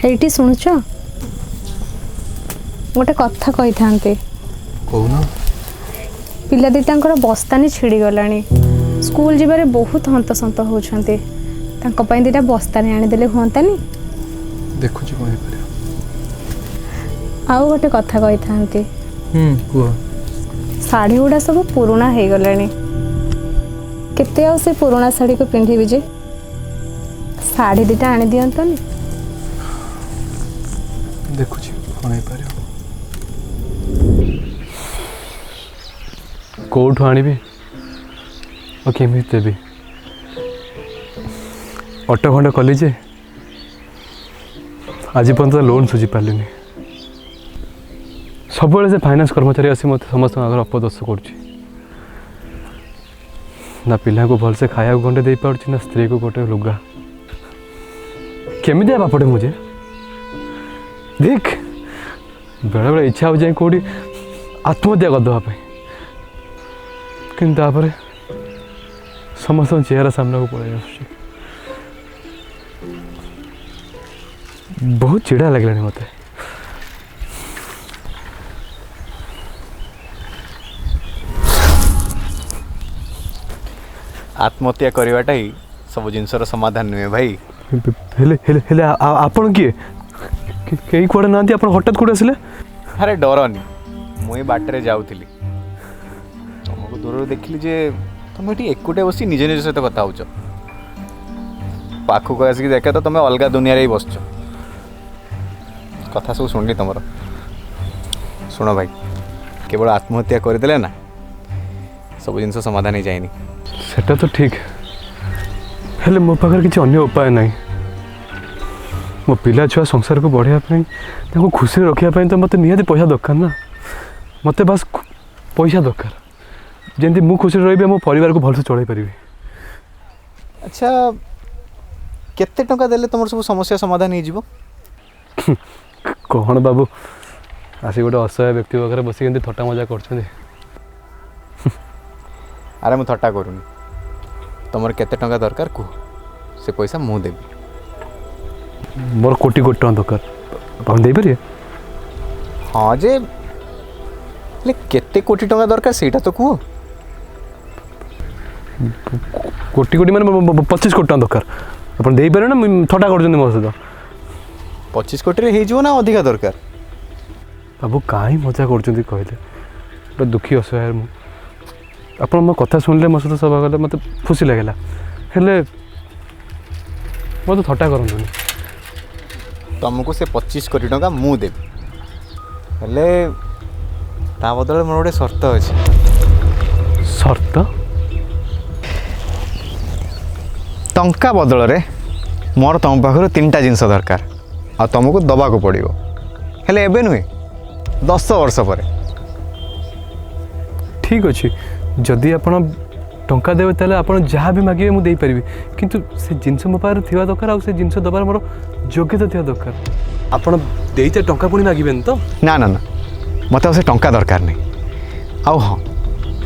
ହେଇଟି ଶୁଣୁଛ गोटे कथा कही था कौन पिला दिटांकर बस्तानी छिड़ी गलानी स्कूल जीवारे बहुत हंतसंत होउछंती तांको दिटा बस्तानी आनीदेले हुंतानी देखु कौन आउ गोटे कथा कही था कुह शाढ़ी गुड़ा सब पुराणा हो गलानी केते आउ से पुराणा शाढ़ी को पिंधिबी जे शाढ़ी दिटा आनी दियंतनी देखु कौन कौटू आनी और केमी देवी अटो खंड कली जे आज पर्यटन लोन सुझी पारे सब से फाइनान्स कर्मचारी आसी मत समस्त आगे अपदस्थ ना पिला को भलसे खाया गंडे दे पार्टी ना स्त्री को गोटे लुगा केमी देवा पड़े मुझे देख बेले बेले इच्छा हो जाए कौटी आत्महत्या करदेवाई कि समस्त चेहरा सामना को पड़े बहुत चिड़ा लगे मत आत्महत्या करवाटा ही सब जिनसर समाधान नुहे भाई आपण किए कई कड़े ना हठात कौट आसिले अरे डरनी मुई बाटर जाऊली तुमको दूर देखिली जे तुम ये एकुटे बस निज निज सहित कथा हो पाखक आसिक देखे तो तुम अलग दुनिया ही बस कथा सब शुणली तुम शुण भाई केवल आत्महत्या करदे ना सब जिन समाधान ही जाए सेटा तो ठीक हेले मो पाखर किसी अन्य उपाय नहीं मो पिला छुआ संसार को बढ़ाई खुशी रखापी तो मत निहाती पैसा दरकार ना मत बस पैसा दरकार जमी मु खुशी रही मो परिवार को भलसे चल पारि। अच्छा केते टंका देले तुम सब समस्या समाधान हो कौन बाबू आसी गोटे असहाय व्यक्ति पाखे बस थट्टा मजा कर अरे मु थट्टा करूनी तुम केते टंका दरकार कह से पैसा मु देवी मोर कोटी कोटी टका दरकार आप दे पारे हाँ जे केते कोटी टंका दरकार सेटा तो कह कोटी कोटी माने 25 कोटी टका दरकार आप दे पारे ना थट्टा कर मो सहित 25 कोटी हो ना अधिका दरकार बाबू कहीं मजा कर कहले दुखी असहाय मु आप मो कथा शुणिले मो सहित सब गले मत खुशी लगे हेले मत थट्टा करनी तुमको से 25 कोटी टंका मु देवी हेले ता बदले मोर गोटे शर्त अच्छे शर्त टंका बदल रे मोर तुम पाखर 3टा जिनस दरकार आ तुमको दबा को पड़ो हेले एबे नुहे 10 वर्ष पर ठीक अच्छे जदि आप टंका देवे ताले आप जहाँ भी मागे मुझे पारि किंतु से जिनस मो पाखे थी दरकार आ जिनस दबार मोर योग्यता थी दरकार आप देते टंका पुणी मागे तो ना ना ना मत से टंका दरकार नहीं आउ हाँ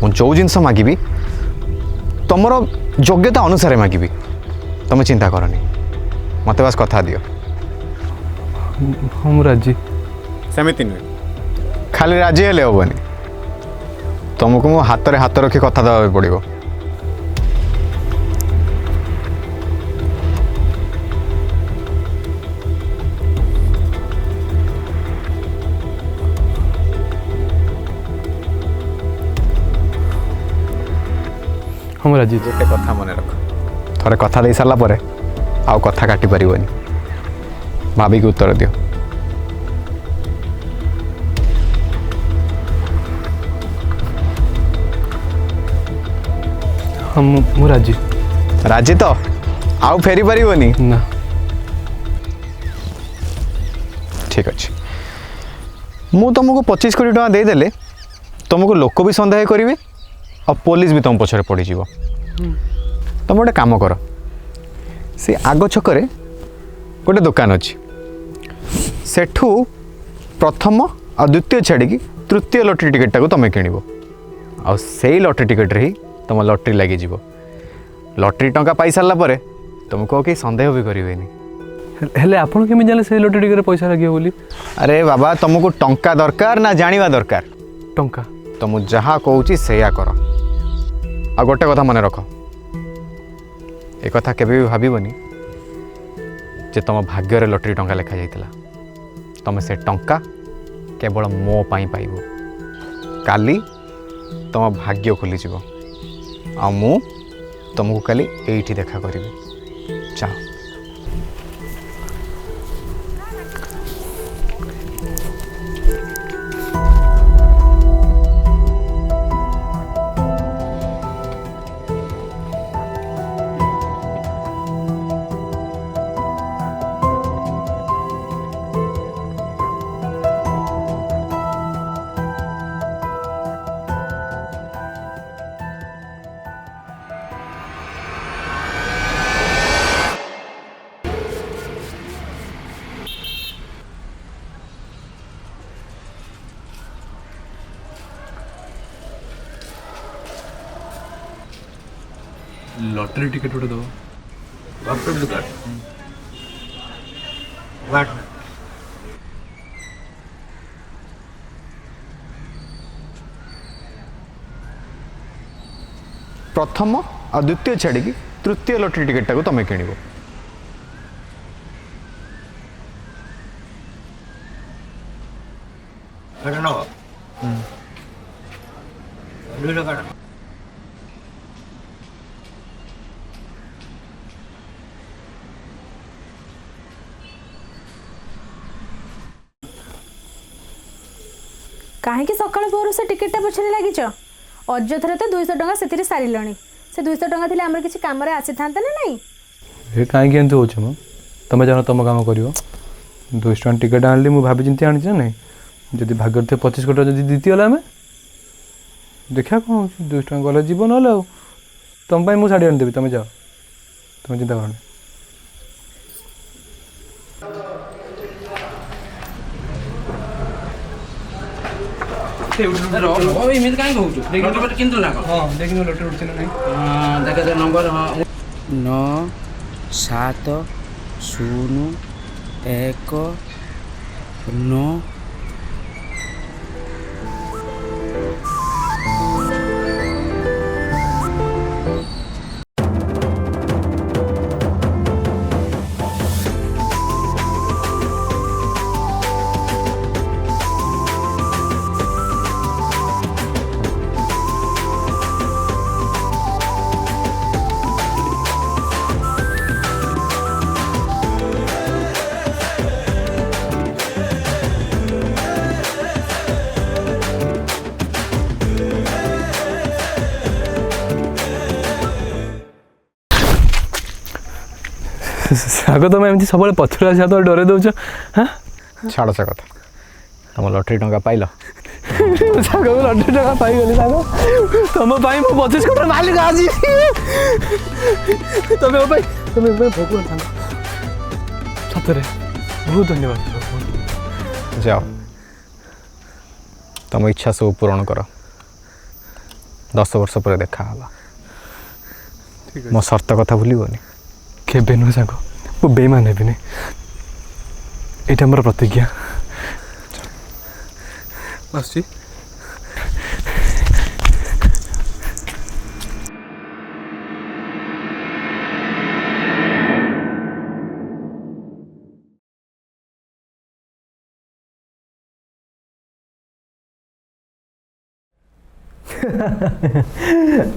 मु जो जिनस मागिबी तुमर योग्यता अनुसार मागिबी तुम चिंता करनी मत बस कथा दियो हम राजी सेमिति नुहे खाली राजी हेले हेबनी तुमको मो हाथ रे हाथ रखी कथा देवा पड़ो हम राजी गोटे कथा मन रख थोड़े कथा दे सारा पर आउ कथा काटी पारिबनी भाभी की उत्तर दियो हम राजी राजी तो आउ फेरी पारिबनी ना ठीक अच्छे मु तुमको 25 कोटी टका देदेले तुमको लोक भी सन्देह करेंगे और पुलिस भी तुम पछरे पड़ जाव तुम गोटे काम कर से आग छकरे गोटे दुकान अच्छी सेठू प्रथम और द्वितीय छाड़ी तृतीय लटरी टिकेटा को तुम किणव आ से लटरी टिकेट ही तुम लटरी लगी लटरी टंका पाई सारा तुमको कहीं सन्देह भी करें हेले आपण केमी जाने से लॉटरी टिकट पैसा लगे बोली अरे बाबा तुमको टंका दरकार ना जानिबा दरकार टंका तो मु जहाँ कहूँ सेया कर आ गोटे कथा मन रख ए कथा केबे भी भाबनी जे तुम भाग्य लॉटरी टंका लिखा जाइतिला तुम से टंका केवल मो पाई पाइबो काली तुम भाग्य खोली जीवो आ मु तुमको काली एठी देखा करिबी चाओ लॉटरी टिकट उठे दो प्रथम आ द्वितीय छाड़ी तृतीय लॉटरी टिकेट टाको तुम किणव कहीं सकाल पोर से टिकेटा पछरे लगिच अଯଥାରେ तो 200 टंका से सारे से 200 टंका थे आम किसी कम आसी था ना नहीं ये कहीं एमती हो तुम जान तुम काम कर 200 टଙ୍କା टिकेट आनी मुझे भाभी चिंती आनी ना जदि भाग्य थे 25 कोटी जब जीतीगला आम देखा कौन 200 टଙ୍କା गले जीव ना तुम मुझे शाढ़ी आनीदेवी तुम जाओ तुम चिंता कर ଏମିତି କାହିଁ କହୁଛୁ କିନ୍ତୁ ନା हाँ देखिए लॉटरी उठছে ना ଦେଖ ନମ୍ବର 9 7 0 1 9 साग तुम एमती सब पथर आस तो डर दौच हाँ छाड़ से कथा तुम लॉटरी टंका पाइल साग लॉटरी टका पाईगली साग तुम मो 25 कोटी मालिक आज तुम भगवान साग सतरे बहुत धन्यवाद जाओ तुम इच्छा सब पूरण कर 10 वर्ष पर देखा मो शर्त कथा भूलबनी केबे नुह साग वो बेईमान हेबिनी यहाँ मोर प्रतिज्ञा आसी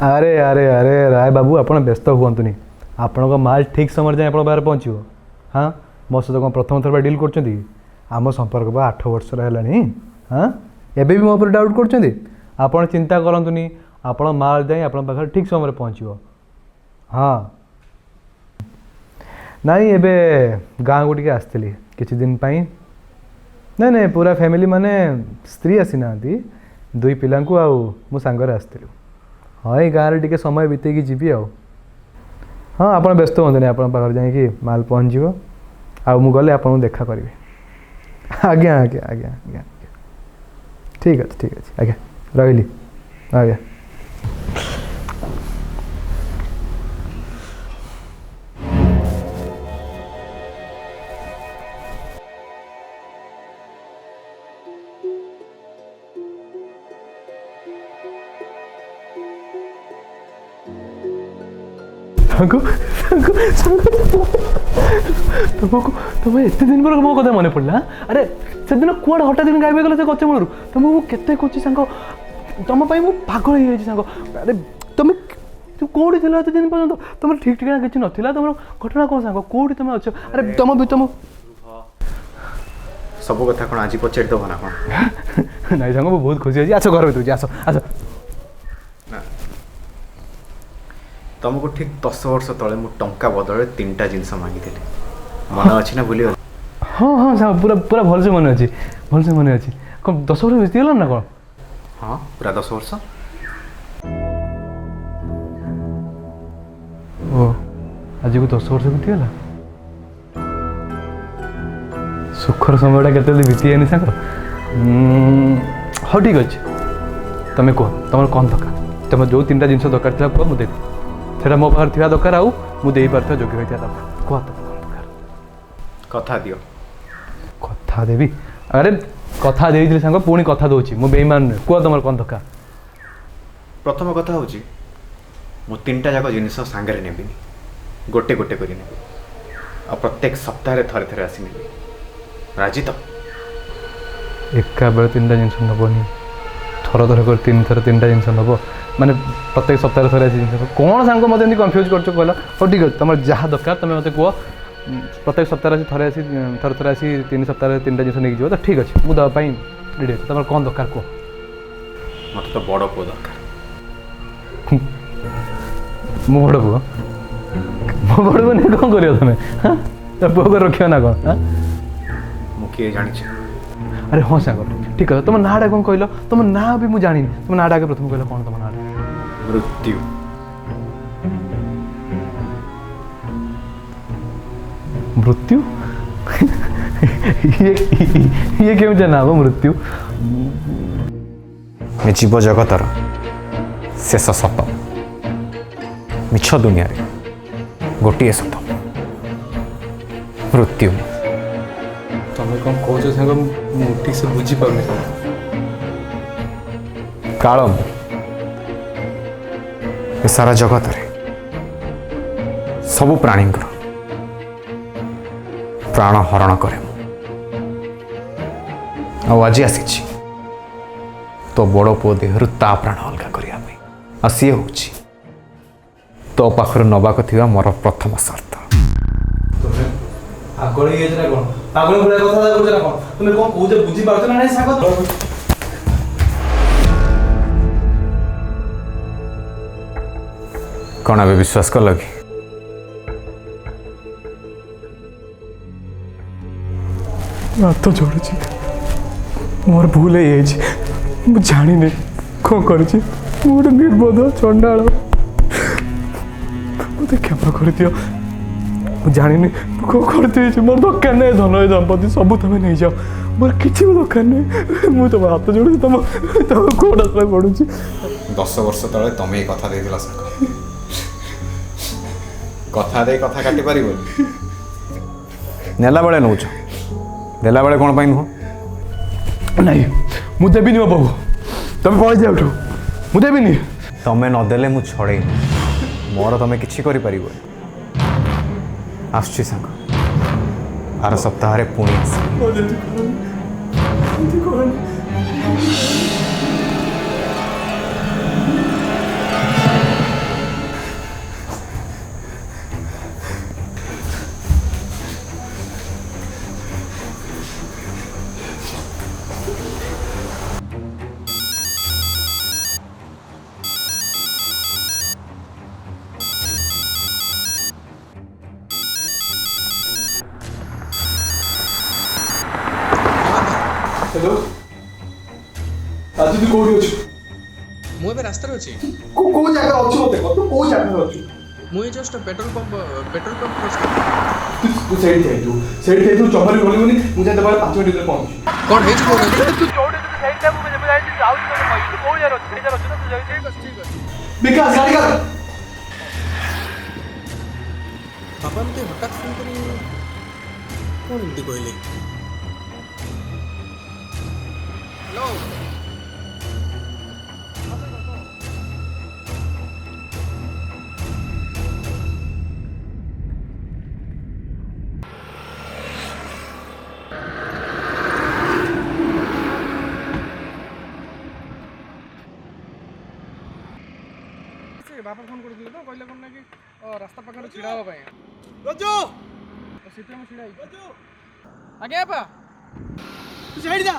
अरे अरे अरे राय बाबू आप व्यस्त हुआ आपण माल ठीक समय जाए आप बाहर पहुँचो हाँ मो सहित कौन प्रथम थर डिल कर आम संपर्क 8 वर्ष है हाँ एबे भी मो पर डाउट कर चिंता करतुनि आप माल जाए आप ठीक समय पहुँचो हाँ नाई एबे गाँ को टे आसती किसी दिन पाई नहीं नहीं पूरा फैमिली माने स्त्री आसी ना 2 पिला मो सांगरे आसती हाँ ये गाँव टे समय बीतेकी जीवी आ हाँ आप व्यस्त हूँ आप जाकि माल पहुँचो आउ गले आप देखा करी आज्ञा आज्ञा आज्ञा आज्ञा ठीक अच्छे आज्ञा रही आज्ञा सांग सांग सांग तुमको तुम एत दिन पर मो कथा मन पड़ा अरे से दिन कुआड़ हठात दिन गायब गला से गच मूलू तुमको केते कहूँ सांग तुम मु पागल हो सांग अरे तुम तू कौटी थी एत दिन पर्यटन तुम ठीक ठिकाना किसी नाला तुम घटना कौन सांग कौटी तुम अच्छे अरे तुम भी तुम सब कथा कौन आज पचार दब ना कौन नहीं सांग बहुत खुशी है आस घर भर आस आस तुमको ठीक 10 वर्ष तले मु टंका बदल 3टा जिनस मांगी मन अच्छी ना भूली हाँ हाँ सांग पूरा पूरा भलसे मन अच्छे भलसे मन अच्छे कौन 10 वर्ष बीती गल ना कौन हाँ पूरा 10 वर्ष ओ आज को 10 वर्ष बीतीगला सुखर समयटा केते बीतीजानी सांग हाँ ठीक अच्छे तुम कह तुम कौन दरकार तुम जो 3टा जिन दरकार था कह मुझे से मो पाखे थी दरकार आउ मुझे पार्थ योग्य होता दरकार कह तुम कौन दरकार कथा दियो कथा देवी अरे कथा दे सांग पुणी कथा दूसरी मु बेईमान नुहे कह तुम कौन दरकार प्रथम कथा हूँ मु 3टा जाक जिनस सांगे नेबिनी गोटे गोटे कर आ प्रत्येक सप्ताह थे थे आसी नेबी राजी तो एका बेले 3टा जिन नबनी थर थर कर 3 थर 3टा जिन नब माने प्रत्येक सप्ताह थे जिन कौन सांग मत कन्फ्यूज कर कहला हाँ ठीक है तुम जहाँ दरकार तुम मत कह प्रत्येक सप्ताह थे थर थर आसी 3 सप्ताह 3टा जिन नहीं जो तो ठीक अच्छे मुझे दवाई रेडी अच्छे तुम कौन दरकार कह मत तो बड़ पु दरकार मो बड़ पु मो बड़ पु नहीं कौन कर तुम हाँ पुआ को रख ना कौन हाँ मुझे जानी अरे हाँ सांग ठीक है तुम नाटा कौन कहल तुम ना भी मुझे जानी तुम नाटा आगे प्रथम कहल कौन तुम नाटा मृत्यु मृत्यु ये क्यों जाना हो मृत्यु जीव जगतर शेष सत मिछ दुनिया रे गोटे सत मृत्यु तुम कौन कह सांग मुझे ठीक से बुझी पाऊनी काल ए सारा जगत रे सबु प्राणी प्राण हरण करे आज आसी तो बड़ पुओ देहरु ता प्राण अलगा करने आ सी हूँ तो पाखर नबाक थिबा मोर प्रथम शर्त पागल ही ना कौन पागल भलिया कथा कौन ना कौन तुम कौन कौच बुझी पार्छ ना नहीं सांग कौन अबे विश्वास कर लगी हाथ जोड़ुची मोर भूल है जानी कौन कर गोटे निर्बोध चंडाल मत क्षमा कर दियो जानी कौन करती मोर दरकार नहीं धन संपत्ति सब तुम नहीं जाओ मोर किसी भी दरकार नहीं मुझे तुम हाथ जोड़ी तुम तुम कौन आसला पड़ू 10 वर्ष तले तुम ये कथा दे दिला कथा दे कथा काटी पार नेला बेले नौच देला बेले कौन नुह नहीं मुझे देवी मो बाबू तुम पहुँच जाओ मुझे देवी तमें नदेले मु छड़े मोर तुम किसी कर आसुची सांग आर सप्ताह पुणी आस हेलो आज तू कोडी अछि ମୁଁ ଏବେ ରାସ୍ତାରେ ଅଛି को जगह अछि मते तो को जगह अछि ମୁଁ ଏ ଜଷ୍ଟ ପେଟ୍ରୋଲ ପମ୍ପ तू सेठी तू चमरी बोलिबनी मुझे दबार 5 मिनिट रे पहुंच କ'ଣ ହେଇଛି କହୁନାହାନ୍ତି तू चौड़े तू साइड टा मुझे जाई जाऊ तो को यार अछि ना तू जाई ठीक अछि विकास गाड़ी कर ବାପା ମୋତେ ହଠାତ୍ ଫୋନ୍ କରି କ'ଣ ଏମିତି କହିଲେ ହ୍ୟାଲୋ ବାପା ଫୋନ୍ କରିଥିଲେ ତ କହିଲେ କ'ଣ ନା କି ରାସ୍ତା ପାଖରେ ଛିଡ଼ା ହେବା ପାଇଁ ରଜୁ ସେଥିପାଇଁ ମୁଁ ଛିଡ଼ା ହେଇଛି ଆଜ୍ଞା ବାପା ତୁ ସାଇଡ୍ ଯା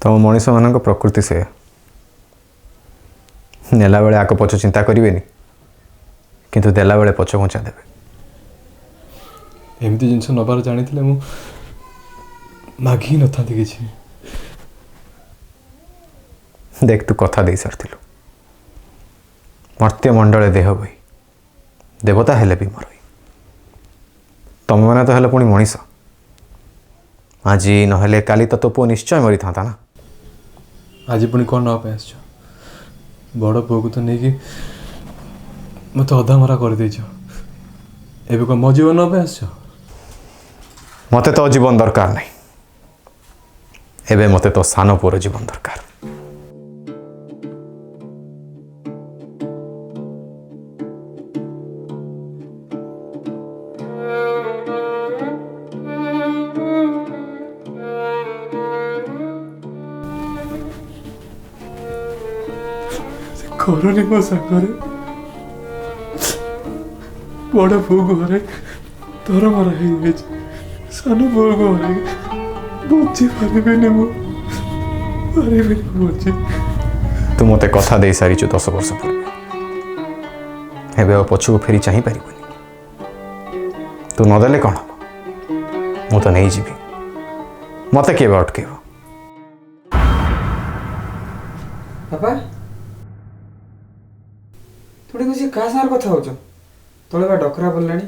तुम मनीष मान प्रकृति से नेला बेले आग पछ चिंता करेंगे किंतु देला बेले पछ घुंचा देवे एमती जिनस नबार जानी मु मागी ही न था किसी देख तू कथा दे सारी मर्त्य मंडल देह बही देवता हेले भी मरई तुम मैंने तो हेले पुणी मनीष आज नहेले काली तो पुओ निश्चय मरी था ना आज पुणी कौन नाप आस बड़ पुओ को तो नहीं कि मत अधा मरा कर दे एवं कौन मो जीवन नाप आस मते तो जीवन दरकार नहीं एबे मते तो सान पुओर जीवन दरकार करनी मो सागर बड़ पु को हर तोर मर सान पु को हर बची पारे बची तू मते कथा दे सारी 10 वर्ष पूर्व एबे पछू फेरी चाह पार तू नदेले कौन हम मु तो नहीं जीवी मते के अटकेब ବାପା थोड़ी कुछ क्या सार कथा हो तले बा डकरा पड़लानी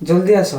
जल्दी आस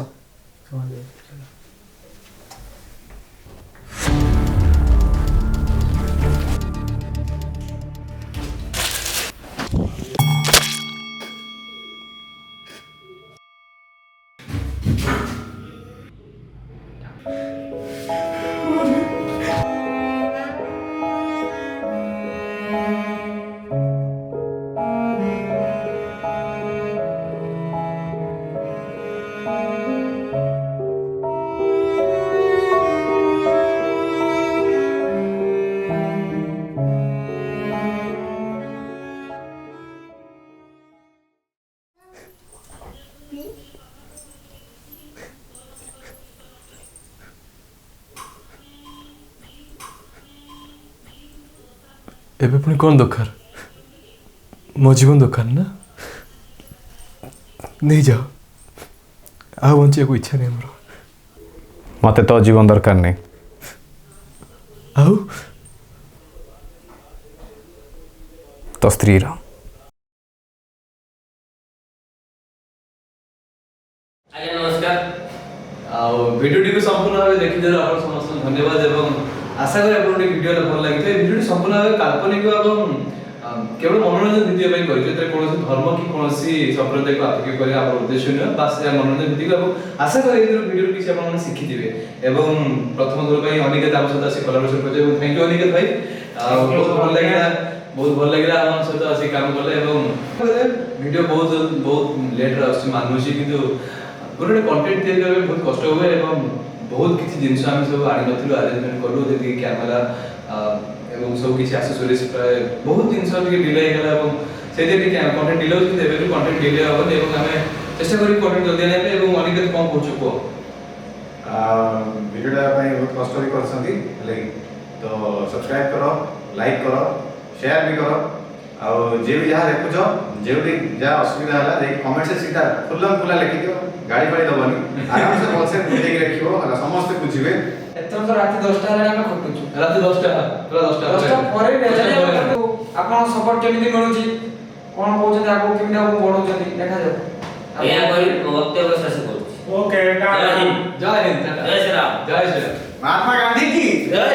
एबे पुणी कौन दरकार मो जीवन दरकार ना नहीं जाओ आ बंचा को इच्छा नहीं मोर मते तो जीवन दरकार नहीं आउ तो स्त्री रा आज्ञा नमस्कार भिडियोटी को संपूर्ण भाव देखी आप समस्त धन्यवाद एवं आशा करी आप भिडियो भल लगी भिडियो संपूर्ण भाव काल्पनिक एवं केवल मनोरंजन भित्ति कौन धर्म कि कौन संप्रदाय को आतंक कर उद्देश्य नुह बास मनोरंजन भित्तिक आशा करी भिडियो किसी आप शिखिथे एवं प्रथम थर पर अनिकेत आम सहित आसी कोलाबोरेशन कर थैंक यू अनिकेत भाई बहुत भल लगे आम सहित आसी काम कले भिडियो बहुत लेट मानुची कि गोटे कंटेंट तैयारी करने बहुत कष्ट हुए एवं बहुत किसी जिन सब आनी नु आरेंजमेंट कलु जी कैमेरा एवं सब किसी एक्सेसरीज प्राय बहुत जिन डिले होगा से कंटेंट डिले होती कंटेंट डिले हेनी आम चेष्टा करी कंटेंट जल्दी आने अनिकेत कौन कह भिडियोटा बहुत कष्ट भी कर तो सब्सक्राइब करो लाइक करो शेयर भी करो ଆଉ ଯିଏ ବି ଯାହା ଦେଖୁଛ ଯେଉଁଠି ଯାହା ଅସୁବିଧା ହେଲା ଯାଇକି କମେଣ୍ଟରେ ସେଇଟା ଖୁଲା ଲେଖିଦିଅ, ଗାଳି ଫାଳି ଦେବନି, ଆରାମସେ ଭଲସେ ବୁଝେଇକି ରଖିବ ହେଲା, ସମସ୍ତେ ବୁଝିବେ। ଏଥର ତ ରାତି 10ଟା ହେଲାଣି ଆମେ ଖଟୁଛୁ। ରାତି 10ଟା ପୁରା 10ଟା ପରେ ବି ହେଲାଣି ଆମେ ଖଟୁ। ଆପଣଙ୍କ ସପୋର୍ଟ କେମିତି ମିଳୁଛି, କ'ଣ କହୁଛନ୍ତି, ଆଗକୁ କେମିତି ଆଗକୁ ବଢଉଛନ୍ତି ଦେଖାଯାଉ। ଏହା କହି ମୋ ବକ୍ତବ୍ୟ ଶେଷ କରୁଛି। ଓକେ, ଜୟ ହିନ୍ଦ। ଜୟ ହିନ୍ଦ, ଜୟ ଶ୍ରୀରାମ। ଜୟ ଶ୍ରୀରାମ। ମହାତ୍ମା ଗାନ୍ଧୀ କି ଜୟ